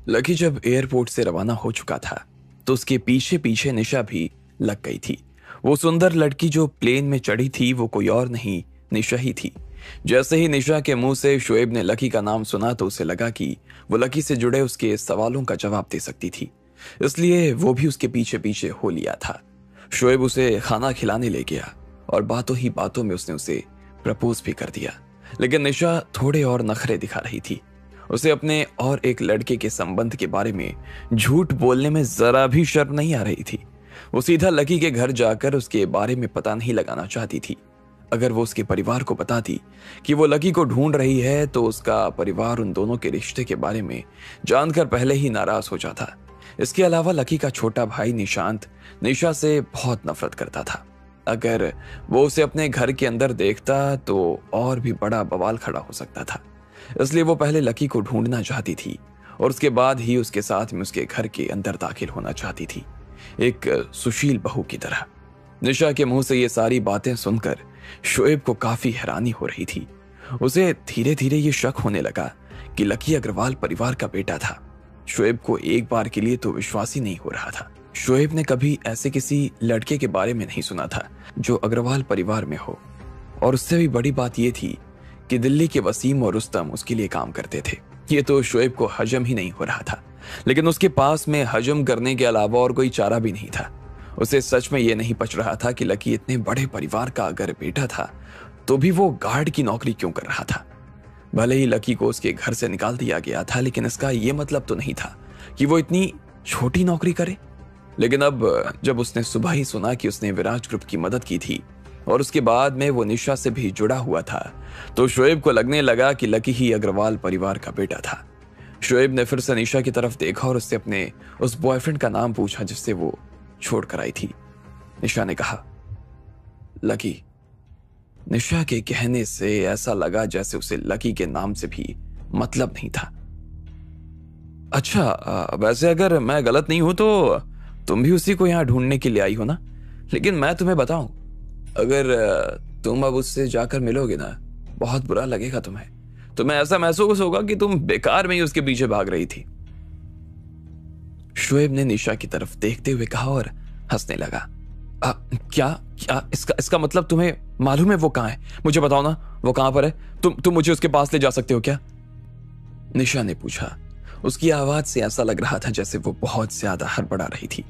Lucky जब airport से रवाना हो चुका था तो उसके पीछे पीछे निशा भी लग गई थी। वो सुंदर लड़की जो प्लेन में चढ़ी थी वो कोई और नहीं, निशा ही थी। जैसे ही निशा के मुंह से शोएब ने लकी का नाम सुना तो उसे लगा कि वो लकी से जुड़े उसके सवालों का जवाब दे सकती थी, इसलिए वो भी उसके पीछे पीछे हो लिया था। शोएब उसे खाना खिलाने ले गया और बातों ही बातों में उसने उसे प्रपोज भी कर दिया। लेकिन निशा थोड़े और नखरे दिखा रही थी। उसे अपने और एक लड़के के संबंध के बारे में झूठ बोलने में जरा भी शर्म नहीं आ रही थी। वो सीधा लकी के घर जाकर उसके बारे में पता नहीं लगाना चाहती थी। अगर वो उसके परिवार को बताती कि वो लकी को ढूंढ रही है तो उसका परिवार उन दोनों के रिश्ते के बारे में जानकर पहले ही नाराज हो जाता। इसके अलावा लकी का छोटा भाई निशांत निशा से बहुत नफरत करता था। अगर वो उसे अपने घर के अंदर देखता तो और भी बड़ा बवाल खड़ा हो सकता था। इसलिए वो पहले लकी को ढूंढना चाहती थी और उसके बाद ही उसके साथ में उसके घर के अंदर दाखिल होना चाहती थी, एक सुशील बहू की तरह। निशा के मुंह से ये सारी बातें सुनकर शोएब को काफी हैरानी हो रही थी। उसे धीरे धीरे ये शक होने लगा कि लकी अग्रवाल परिवार का बेटा था। शोएब को एक बार के लिए तो विश्वास ही नहीं हो रहा था। शोएब ने कभी ऐसे किसी लड़के के बारे में नहीं सुना था जो अग्रवाल परिवार में हो, और उससे भी बड़ी बात यह थी कि दिल्ली के वसीम और रुस्तम उसके लिए काम करते थे। ये तो शोएब को हजम ही नहीं हो रहा था, लेकिन उसके पास में हजम करने के अलावा और कोई चारा भी नहीं था। उसे सच में यह नहीं पच रहा था कि लकी इतने बड़े परिवार का अगर बेटा था तो भी वो गार्ड की नौकरी क्यों कर रहा था। भले ही लकी को उसके घर से निकाल दिया गया था, लेकिन इसका यह मतलब तो नहीं था कि वो इतनी छोटी नौकरी करे। लेकिन अब जब उसने सुबह ही सुना कि उसने विराज ग्रुप की मदद की थी और उसके बाद में वो निशा से भी जुड़ा हुआ था, तो शोएब को लगने लगा कि लकी ही अग्रवाल परिवार का बेटा था। शोएब ने फिर से निशा की तरफ देखा और उससे अपने उस बॉयफ्रेंड का नाम पूछा जिससे वो छोड़ कर आई थी। निशा ने कहा, लकी। निशा के कहने से ऐसा लगा जैसे उसे लकी के नाम से भी मतलब नहीं था। अच्छा, वैसे अगर मैं गलत नहीं हूं तो तुम भी उसी को यहां ढूंढने के लिए आई हो ना? लेकिन मैं तुम्हें बताऊं, अगर तुम अब उससे जाकर मिलोगे ना, बहुत बुरा लगेगा तुम्हें। तुम्हें ऐसा महसूस होगा कि तुम बेकार में ही उसके पीछे भाग रही थी। शोएब ने निशा की तरफ देखते हुए कहा और हंसने लगा। क्या क्या इसका मतलब तुम्हें मालूम है वो कहां है? मुझे बताओ ना, वो कहां पर है? तुम मुझे उसके पास ले जा सकते हो क्या? निशा ने पूछा। उसकी आवाज से ऐसा लग रहा था जैसे वो बहुत ज्यादा हड़बड़ा रही थी।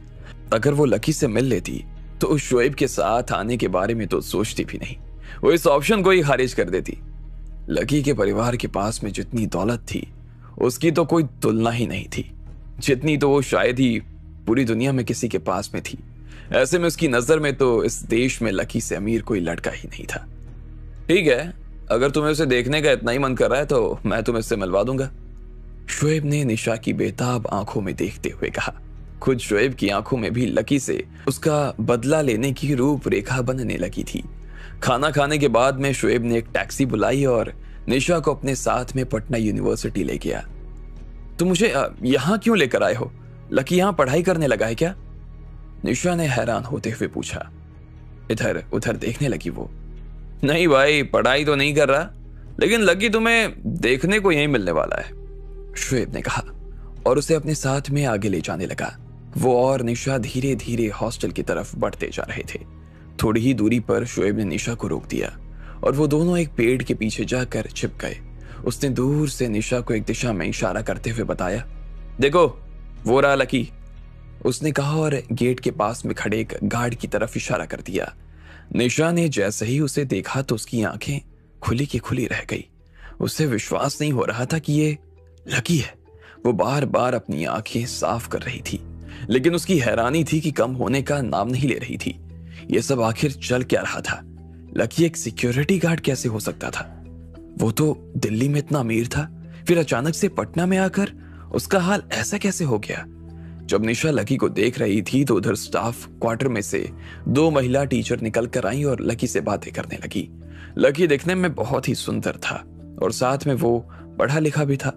अगर वो लकी से मिल लेती तो उस शोएब के साथ आने के बारे में तो सोचती भी नहीं, वो इस ऑप्शन को ही खारिज कर देती। लकी के परिवार के पास में जितनी दौलत थी उसकी तो कोई तुलना ही नहीं थी, जितनी तो वो शायद ही पूरी दुनिया में किसी के पास में थी। ऐसे में उसकी नजर में तो इस देश में लकी से अमीर कोई लड़का ही नहीं था। ठीक है, अगर तुम्हें उसे देखने का इतना ही मन कर रहा है तो मैं तुम्हें इससे मिलवा दूंगा, शोएब ने निशा की बेताब आंखों में देखते हुए कहा। खुद शोएब की आंखों में भी लकी से उसका बदला लेने की रूपरेखा बनने लगी थी। खाना खाने के बाद में शोएब ने एक टैक्सी बुलाई और निशा को अपने साथ में पटना यूनिवर्सिटी ले गया। तुम मुझे यहां क्यों लेकर आए हो? लकी यहां पढ़ाई करने लगा है क्या? निशा ने हैरान होते हुए पूछा। इधर उधर देखने लगी वो। नहीं भाई, पढ़ाई तो नहीं कर रहा, लेकिन लकी तुम्हें देखने को यहीं मिलने वाला है, शोएब ने कहा और उसे अपने साथ में आगे ले जाने लगा। वो और निशा धीरे धीरे हॉस्टल की तरफ बढ़ते जा रहे थे। थोड़ी ही दूरी पर शोएब ने निशा को रोक दिया और वो दोनों एक पेड़ के पीछे जाकर छिप गए। उसने दूर से निशा को एक दिशा में इशारा करते हुए बताया, देखो वो रहा लकी, उसने कहा और गेट के पास में खड़े एक गार्ड की तरफ इशारा कर दिया। निशा ने जैसे ही उसे देखा तो उसकी आंखें खुली की खुली रह गई। उसे विश्वास नहीं हो रहा था कि ये लकी है। वो बार बार अपनी आंखें साफ कर रही थी, लेकिन उसकी हैरानी थी कि कम होने का नाम नहीं ले रही थी। यह सब आखिर चल क्या रहा था? लकी एक सिक्योरिटी गार्ड कैसे हो सकता था? वो तो दिल्ली में इतना अमीर था, फिर अचानक से पटना में आकर उसका हाल ऐसा कैसे हो गया? जब निशा लकी को देख रही थी तो उधर स्टाफ क्वार्टर में से 2 महिला टीचर निकल कर आई और लकी से बातें करने लगी। लकी दिखने में बहुत ही सुंदर था और साथ में वो पढ़ा लिखा भी था,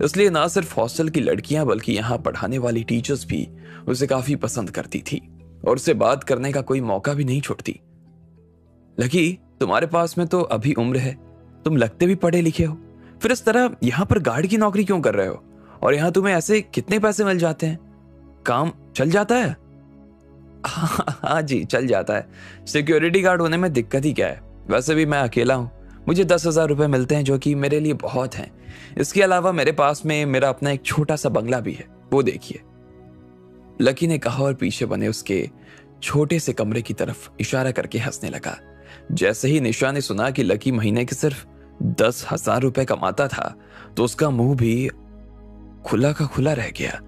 इसलिए ना सिर्फ हॉस्टल की लड़कियां बल्कि यहाँ पढ़ाने वाली टीचर्स भी उसे काफी पसंद करती थी और उससे बात करने का कोई मौका भी नहीं छोड़ती। लकी, तुम्हारे पास में तो अभी उम्र है, तुम लगते भी पढ़े लिखे हो, फिर इस तरह यहाँ पर गार्ड की नौकरी क्यों कर रहे हो? और यहाँ तुम्हें ऐसे कितने पैसे मिल जाते हैं? काम चल जाता है? हाँ जी, चल जाता है। सिक्योरिटी गार्ड होने में दिक्कत ही क्या है? वैसे भी मैं अकेला हूँ, मुझे 10,000 रुपये मिलते हैं, जो कि मेरे लिए बहुत हैं। इसके अलावा मेरे पास में मेरा अपना एक छोटा सा बंगला भी है, वो देखिए, लकी ने कहा और पीछे बने उसके छोटे से कमरे की तरफ इशारा करके हंसने लगा। जैसे ही निशा ने सुना कि लकी महीने के सिर्फ 10,000 रुपए कमाता था, तो उसका मुंह भी खुला का खुला रह गया।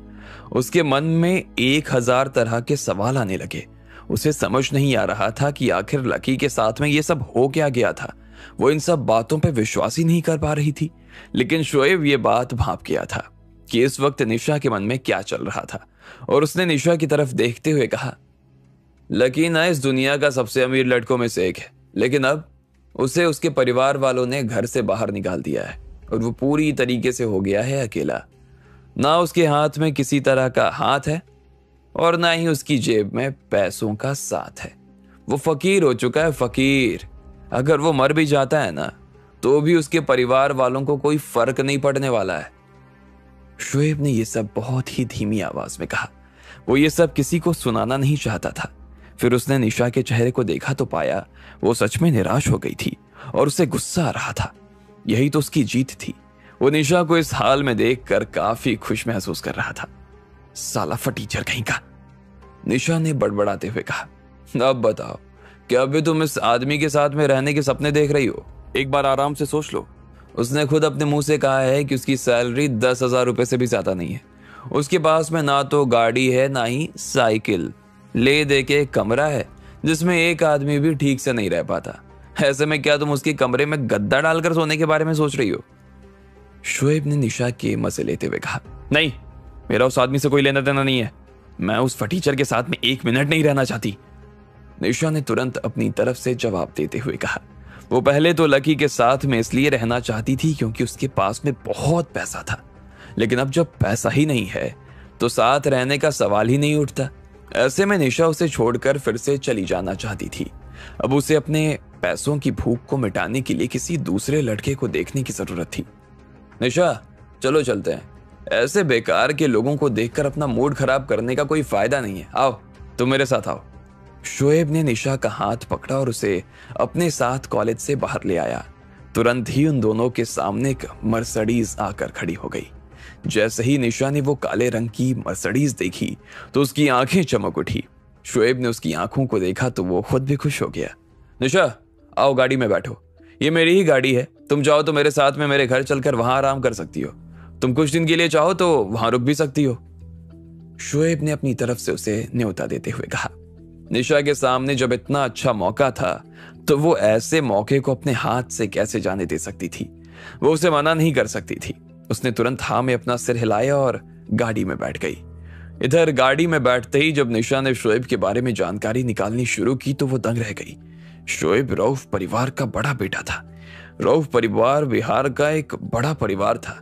उसके मन में 1,000 तरह के सवाल आने लगे। उसे समझ नहीं आ रहा था कि आखिर लकी के साथ में ये सब हो क्या गया था। वो इन सब बातों पे विश्वास ही नहीं कर पा रही थी। लेकिन शोएब ये बात भांप गया था कि इस वक्त निशा के मन में क्या चल रहा था, और उसने निशा की तरफ देखते हुए कहा, लकी ना इस दुनिया का सबसे अमीर लड़कों में से एक है, लेकिन अब उसे उसके परिवार वालों ने घर से बाहर निकाल दिया है और वो पूरी तरीके से हो गया है अकेला। ना उसके हाथ में किसी तरह का हाथ है और ना ही उसकी जेब में पैसों का साथ है। वो फकीर हो चुका है, फकीर। अगर वो मर भी जाता है ना, तो भी उसके परिवार वालों को कोई फर्क नहीं पड़ने वाला है। शोएब ने यह सब बहुत ही धीमी आवाज में कहा। वो ये सब किसी को सुनाना नहीं चाहता था। फिर उसने निशा के चेहरे को देखा तो पाया वो सच में निराश हो गई थी और उसे गुस्सा आ रहा था। यही तो उसकी जीत थी। वो निशा को इस हाल में देखकर काफी खुश महसूस कर रहा था। साला फटीचर कहीं का, निशा ने बड़बड़ाते हुए कहा। अब बताओ, क्या अभी तुम इस आदमी के साथ में रहने के सपने देख रही हो? एक बार आराम से सोच लो। उसने खुद अपने मुंह से कहा है कि उसकी सैलरी 10,000 रुपए से भी ज्यादा नहीं है। उसके पास में ना तो गाड़ी है ना ही साइकिल, ले दे के एक कमरा है जिसमें एक आदमी भी ठीक से नहीं रह पाता। ऐसे में क्या तुम उसके कमरे में गद्दा डालकर सोने के बारे में सोच रही हो? शोएब ने निशा के मजे लेते हुए कहा, नहीं, मेरा उस आदमी से कोई लेना देना नहीं है। मैं उस फटीचर के साथ में 1 मिनट नहीं रहना चाहती। निशा ने तुरंत अपनी तरफ से जवाब देते हुए कहा। वो पहले तो लकी के साथ में इसलिए रहना चाहती थी क्योंकि उसके पास में बहुत पैसा था, लेकिन अब जब पैसा ही नहीं है तो साथ रहने का सवाल ही नहीं उठता। ऐसे में निशा उसे छोड़कर फिर से चली जाना चाहती थी। अब उसे अपने पैसों की भूख को मिटाने के लिए किसी दूसरे लड़के को देखने की जरूरत थी। निशा, चलो चलते हैं। ऐसे बेकार के लोगों को देखकर अपना मूड खराब करने का कोई फायदा नहीं है। आओ, तुम मेरे साथ आओ। शोएब ने निशा का हाथ पकड़ा और उसे अपने साथ कॉलेज से बाहर ले आया। तुरंत ही उन दोनों के सामने एक मर्सिडीज आकर खड़ी हो गई। जैसे ही निशा ने वो काले रंग की मर्सिडीज देखी तो उसकी आंखें चमक उठी। शोएब ने उसकी आंखों को देखा तो वो खुद भी खुश हो गया। निशा, आओ गाड़ी में बैठो। ये मेरी ही गाड़ी है। तुम चाहो तो मेरे साथ में मेरे घर चलकर वहां आराम कर सकती हो। तुम कुछ दिन के लिए चाहो तो वहां रुक भी सकती हो। शोएब ने अपनी तरफ से उसे न्योता देते हुए कहा। निशा के सामने जब इतना अच्छा मौका था तो वो ऐसे मौके को अपने हाथ से कैसे जाने दे सकती थी। वो उसे मना नहीं कर सकती थी। उसने तुरंत हाँ में अपना सिर हिलाया और गाड़ी में बैठ गई। इधर गाड़ी में बैठते ही जब निशा ने शोएब के बारे में जानकारी निकालनी शुरू की तो वो दंग रह गई। शोएब रऊफ परिवार का बड़ा बेटा था। रऊफ परिवार बिहार का एक बड़ा परिवार था।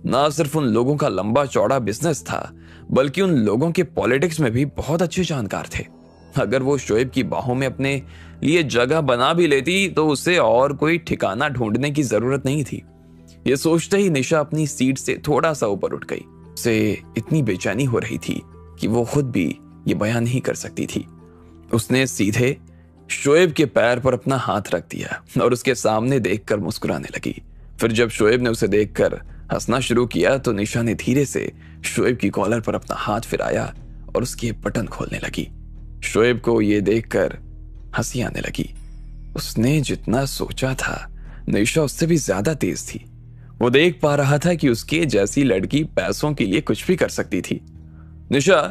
ना सिर्फ उन लोगों का लंबा चौड़ा बिजनेस था, बल्कि उन लोगों के पॉलिटिक्स में भी बहुत अच्छे जानकार थे। अगर वो शोएब की बाहों में अपने लिए जगह बना भी लेती तो उसे और कोई ठिकाना ढूंढने की जरूरत नहीं थी। ये सोचते ही निशा अपनी सीट से थोड़ा सा ऊपर उठ गई। उसे इतनी बेचैनी हो रही थी कि वो खुद भी ये बयान नहीं कर सकती थी। उसने सीधे शोएब के पैर पर अपना हाथ रख दिया और उसके सामने देखकर मुस्कुराने लगी। फिर जब शोएब ने उसे देखकर हंसना शुरू किया तो निशा ने धीरे से शोएब की कॉलर पर अपना हाथ फिराया और उसके बटन खोलने लगी। शोएब को ये देखकर हंसी आने लगी। उसने जितना सोचा था निशा उससे भी ज्यादा तेज थी। वो देख पा रहा था कि उसके जैसी लड़की पैसों के लिए कुछ भी कर सकती थी। निशा,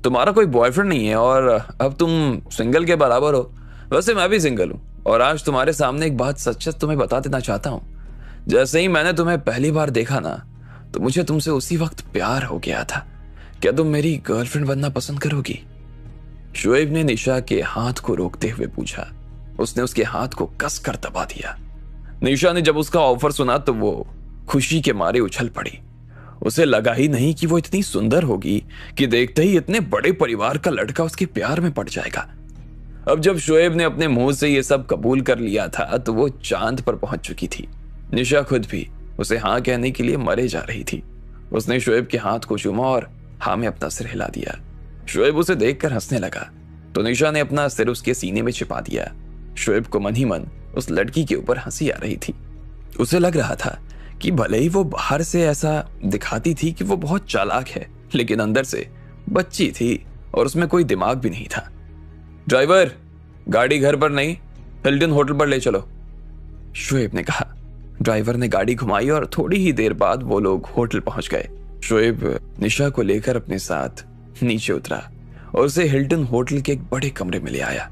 तुम्हारा कोई बॉयफ्रेंड नहीं है और अब तुम सिंगल के बराबर हो। वैसे मैं भी सिंगल हूं और आज तुम्हारे सामने एक बात सच सच तुम्हें बता देना चाहता हूं। जैसे ही मैंने तुम्हें पहली बार देखा ना, तो मुझे तुमसे उसी वक्त प्यार हो गया था। क्या तुम मेरी गर्लफ्रेंड बनना पसंद करोगी? शोएब ने निशा के हाथ को रोकते हुए पूछा। उसने उसके हाथ को कसकर दबा दिया। निशा ने जब उसका ऑफर सुना तो वो खुशी के मारे उछल पड़ी। उसे लगा ही नहीं कि वो इतनी सुंदर होगी कि देखते ही इतने बड़े परिवार का लड़का उसके प्यार में पड़ जाएगा। अब जब शोएब ने अपने मुंह से ये सब कबूल कर लिया था तो वो चांद पर पहुंच चुकी थी। निशा खुद भी उसे हाँ कहने के लिए मरे जा रही थी। उसने शोएब के हाथ को चूमा और हाँ में अपना सिर हिला दिया। शोएब उसे देखकर हंसने लगा तो निशा ने अपना सिर उसके सीने में छिपा दिया। शोएब को मन ही मन उस लड़की के ऊपर हंसी आ रही थी। उसे लग रहा था कि भले ही वो बाहर से ऐसा दिखाती थी कि वो बहुत चालाक है, लेकिन अंदर से बच्ची थी और उसमें कोई दिमाग भी नहीं था। ड्राइवर, गाड़ी घर पर नहीं, हिल्टन होटल पर ले चलो, शोएब ने कहा। ड्राइवर ने गाड़ी घुमाई और थोड़ी ही देर बाद वो लोग होटल पहुंच गए। शोएब निशा को लेकर अपने साथ नीचे उतरा और उसे हिल्टन होटल के एक बड़े कमरे में ले आया।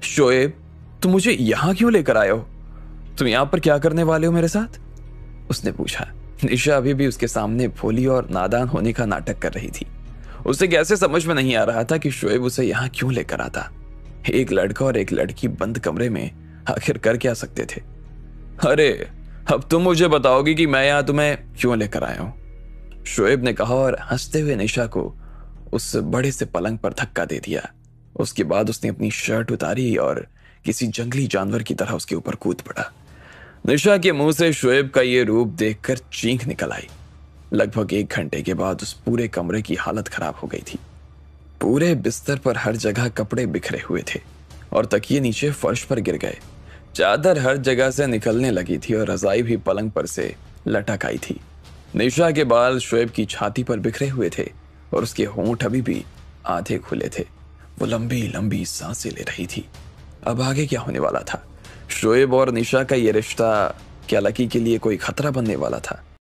शोएब, तुम मुझे यहां क्यों लेकर आए हो? तुम यहां पर क्या करने वाले हो मेरे साथ? उसने पूछा। निशा अभी भी उसके सामने भोली और नादान होने का नाटक कर रही थी। उसे कैसे समझ में नहीं आ रहा था कि शोएब उसे यहां क्यों लेकर आता। एक लड़का और एक लड़की बंद कमरे में आखिर कर क्या सकते थे? अरे अब तुम मुझे बताओगी कि मैं यहां तुम्हें क्यों लेकर आया हूं, शोएब ने कहा और हंसते हुए निशा को उस बड़े से पलंग पर धक्का दे दिया। उसके बाद उसने अपनी शर्ट उतारी और किसी जंगली जानवर की तरह उसके ऊपर कूद पड़ा। निशा के मुंह से शोएब का ये रूप देखकर चीख निकल आई। लगभग 1 घंटे के बाद उस पूरे कमरे की हालत खराब हो गई थी। पूरे बिस्तर पर हर जगह कपड़े बिखरे हुए थे और तकिए नीचे फर्श पर गिर गए। चादर हर जगह से निकलने लगी थी और रजाई भी पलंग पर से लटक आई थी। निशा के बाल शोएब की छाती पर बिखरे हुए थे और उसके होंठ अभी भी आधे खुले थे। वो लंबी लंबी सांसें ले रही थी। अब आगे क्या होने वाला था? शोएब और निशा का ये रिश्ता क्या लकी के लिए कोई खतरा बनने वाला था?